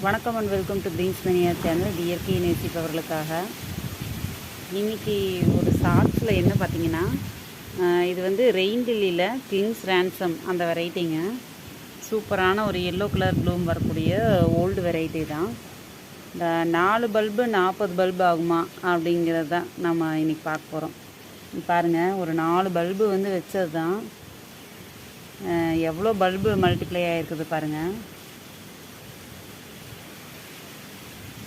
வணக்கம் and welcome to Green's மணியா channel. இயற்கை நேசிப்பவர்களுக்காக இன்றைக்கி ஒரு ஷார்ட்ஸில் என்ன பார்த்தீங்கன்னா, இது வந்து ரெயின் லில்லியில் கிங்ஸ் ரேன்சம் அந்த வெரைட்டிங்க. சூப்பரான ஒரு எல்லோ கலர் ப்ளூம் வரக்கூடிய ஓல்டு வெரைட்டி தான். இந்த 4 பல்பு 40 பல்பு ஆகுமா அப்படிங்கிறது தான் நம்ம இன்றைக்கி பார்க்க போகிறோம். பாருங்கள், ஒரு 4 பல்பு வந்து வச்சது தான் எவ்வளோ பல்பு மல்டிப்ளை ஆகிருக்குது பாருங்கள்.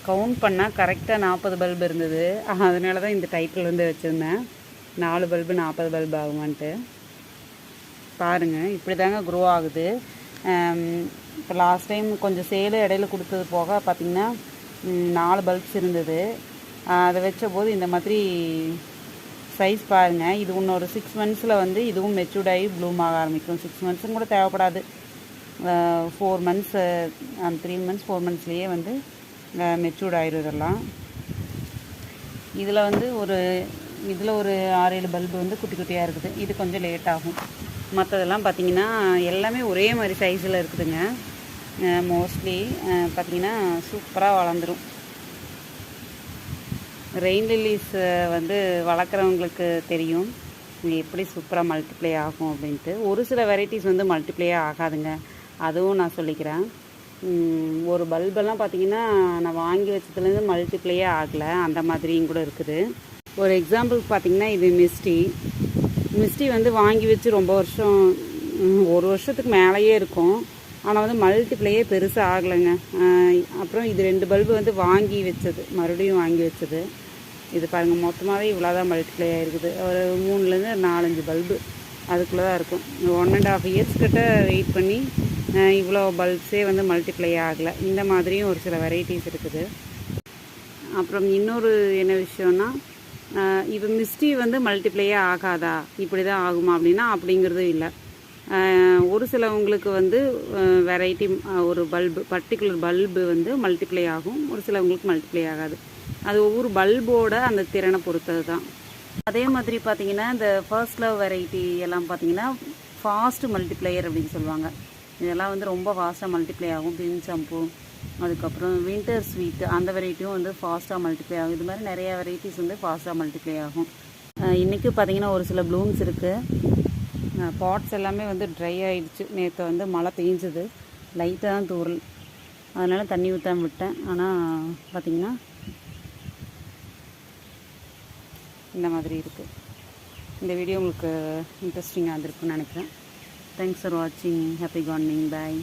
கவுண்ட் பண்ணால் கரெக்டாக 40 பல்பு இருந்தது. அதனால தான் இந்த டைட்டில் வந்து வச்சுருந்தேன், 4 பல்பு 40 பல்பு ஆகுமான்ட்டு. பாருங்கள், இப்படி தாங்க க்ரோ ஆகுது. இப்போ லாஸ்ட் டைம் கொஞ்சம் சேலு இடையில கொடுத்தது போக பார்த்திங்கன்னா 4 பல்ப்ஸ் இருந்தது. அதை வச்ச போது இந்த மாதிரி சைஸ் பாருங்கள். இது இன்னொரு 6 மந்த்ஸில் வந்து இதுவும் மெச்சூர்ட் ஆகி ப்ளூம் ஆக ஆரம்பிக்கும். 6 மந்த்ஸும் கூட தேவைப்படாது, 4 மந்த்ஸ் 3 மந்த்ஸ் 4 மந்த்ஸ்லேயே வந்து மெச்சூர்ட் ஆயிரும். இதெல்லாம் இதில் வந்து ஒரு 6-7 பல்பு வந்து குட்டி குட்டியாக இருக்குது. இது கொஞ்சம் லேட் ஆகும். மற்றதெல்லாம் பார்த்திங்கன்னா எல்லாமே ஒரே மாதிரி சைஸில் இருக்குதுங்க. மோஸ்ட்லி பார்த்திங்கன்னா சூப்பராக வளர்ந்துடும். ரெயின் லில்லிஸ் வந்து வளர்க்குறவங்களுக்கு தெரியும் எப்படி சூப்பராக மல்டிப்ளை ஆகும் அப்படின்ட்டு. ஒரு சில வெரைட்டிஸ் வந்து மல்டிப்ளையே ஆகாதுங்க, அதுவும் நான் சொல்லிக்கிறேன். ஒரு பல்பெல்லாம் பார்த்திங்கன்னா நான் வாங்கி வச்சதுலேருந்து மல்டிப்ளையே ஆகலை, அந்த மாதிரியும் கூட இருக்குது. ஒரு எக்ஸாம்பிளுக்கு பார்த்திங்கன்னா இது மிஸ்டி வந்து வாங்கி வச்சு ரொம்ப வருஷம், 1 வருஷத்துக்கு மேலேயே இருக்கும். ஆனால் வந்து மல்டிப்ளையே பெருசாக ஆகலைங்க. அப்புறம் இது 2 பல்பு வந்து வாங்கி வச்சது, மறுபடியும் வாங்கி வச்சது. இது பாருங்கள், மொத்தமாகவே இவ்வளோ தான் மல்டிப்ளை ஆகிருக்குது. ஒரு 3லேருந்து 4-5 பல்பு அதுக்குள்ளே தான் இருக்கும். 1.5 இயர்ஸ் கிட்ட வெயிட் பண்ணி இவ்வளோ பல்ப்ஸே வந்து மல்டிப்ளை ஆகலை. இந்த மாதிரியும் ஒரு சில வெரைட்டிஸ் இருக்குது. அப்புறம் இன்னொரு என்ன விஷயம்னா, இப்போ மிஸ்டி வந்து மல்டிப்ளையே ஆகாதா, இப்படி தான் ஆகுமா அப்படின்னா அப்படிங்கிறது இல்லை. ஒரு சிலவங்களுக்கு வந்து வெரைட்டி ஒரு பர்டிகுலர் பல்பு வந்து மல்டிப்ளை ஆகும், ஒரு சிலவங்களுக்கு மல்டிப்ளை ஆகாது. அது ஒவ்வொரு பல்போட அந்த திறனை பொறுத்தது தான். அதே மாதிரி பார்த்திங்கன்னா இந்த ஃபர்ஸ்ட் லவ் வெரைட்டி எல்லாம் பார்த்திங்கன்னா ஃபாஸ்ட் மல்டிப்ளையர் அப்படின்னு சொல்லுவாங்க. இதெல்லாம் வந்து ரொம்ப ஃபாஸ்ட்டாக மல்டிப்ளை ஆகும். பிங்க் சம்பு, அதுக்கப்புறம் வின்டர் ஸ்வீட், அந்த வெரைட்டியும் வந்து ஃபாஸ்ட்டாக மல்டிப்ளை ஆகும். இது மாதிரி நிறையா வெரைட்டிஸ் வந்து ஃபாஸ்ட்டாக மல்டிப்ளை ஆகும். இன்றைக்கி பார்த்திங்கன்னா ஒரு சில ப்ளூம்ஸ் இருக்குது. பாட்ஸ் எல்லாமே வந்து ட்ரை ஆகிடுச்சு. நேற்று வந்து மழை பெஞ்சுது, லைட்டாக தான் தூரல், அதனால் தண்ணி ஊற்றாமல் விட்டேன். ஆனால் பார்த்திங்கன்னா இந்த மாதிரி இருக்குது. இந்த வீடியோ உங்களுக்கு இன்ட்ரெஸ்டிங்காக இருந்திருக்குன்னு நினைக்கிறேன். Thanks for watching. Happy gardening. Bye.